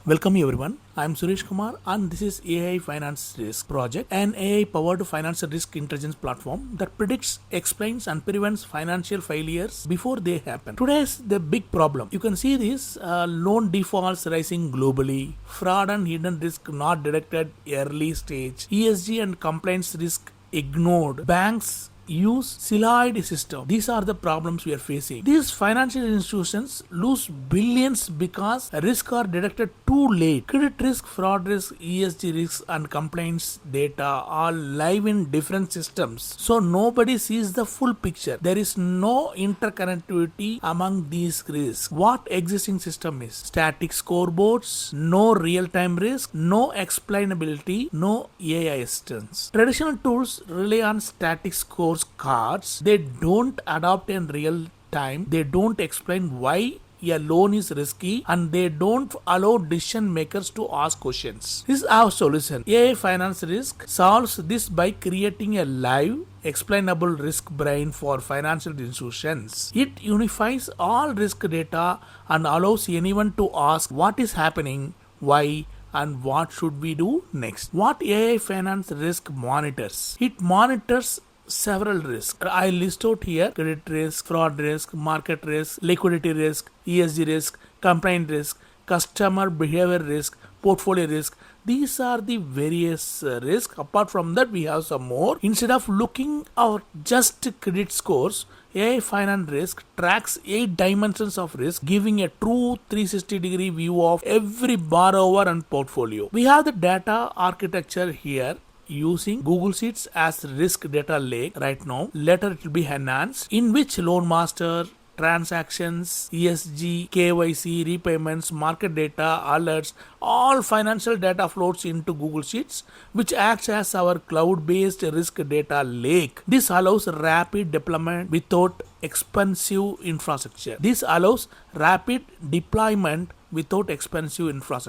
Welcome everyone. I am Suresh Kumar and this is AI Finance Risk Project, an AI powered financial risk intelligence platform that predicts, explains and prevents financial failures before they happen. Today's the big problem. You can see this loan defaults rising globally, fraud and hidden risk not detected early stage, ESG and compliance risk ignored, banks use siloed system. These are the problems we are facing. These financial institutions lose billions because risks are detected too late. Credit risk, fraud risk, ESG risks and complaints data are live in different systems. So nobody sees the full picture. There is no interconnectivity among these risks. What existing system is? Static scoreboards, no real-time risk, no explainability, no AI assistance. Traditional tools rely on static scores cards. They don't adapt in real time. They don't explain why a loan is risky and they don't allow decision makers to ask questions. This is our solution. AI Finance Risk solves this by creating a live, explainable risk brain for financial institutions. It unifies all risk data and allows anyone to ask what is happening, why, and what should we do next. What AI Finance Risk monitors? It monitors several risks. I list out here: credit risk, fraud risk, market risk, liquidity risk, ESG risk, compliance risk, customer behavior risk, portfolio risk. These are the various risks. Apart from that, we have some more. Instead of looking at just credit scores, AI Finance Risk tracks 8 dimensions of risk, giving a true 360-degree view of every borrower and portfolio. We have the data architecture here using Google Sheets as risk data lake right now. Later it will be enhanced, in which loan master, transactions, ESG, KYC, repayments, market data, alerts, all financial data flows into Google Sheets, which acts as our cloud-based risk data lake. This allows rapid deployment without expensive infrastructure.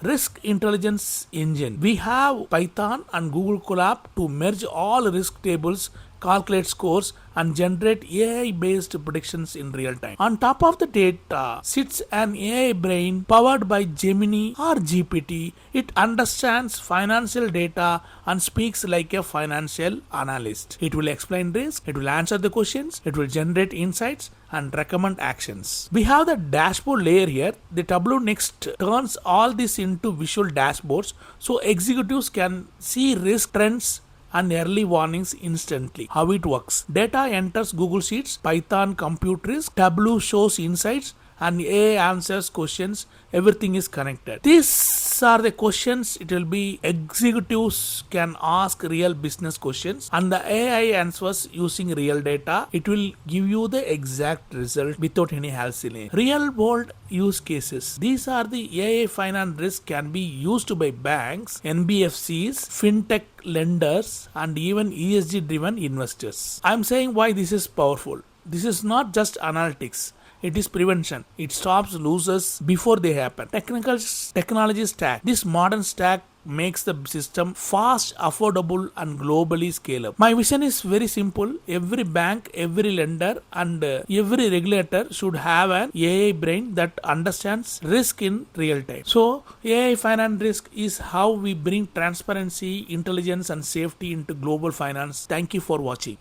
Risk intelligence engine. We have Python and Google Colab to merge all risk tables, calculate scores and generate AI-based predictions in real time. On top of the data sits an AI brain powered by Gemini or GPT. It understands financial data and speaks like a financial analyst. It will explain risk, it will answer the questions, it will generate insights and recommend actions. We have the dashboard layer here. The Tableau Next turns all this into visual dashboards so executives can see risk trends and early warnings instantly. How it works: data enters Google Sheets, Python compute risk, Tableau shows insights, and AI answers questions. Everything is connected. These are the questions. It will be executives can ask real business questions and the AI answers using real data. It will give you the exact result without any hallucination. Real world use cases. These are the AI finance risk can be used by banks, NBFCs, FinTech lenders and even ESG driven investors. I am saying why this is powerful. This is not just analytics. It is prevention. It stops losses before they happen. Technology stack. This modern stack makes the system fast, affordable and globally scalable. My vision is very simple. Every bank, every lender and every regulator should have an AI brain that understands risk in real time. So AI finance risk is how we bring transparency, intelligence and safety into global finance. Thank you for watching.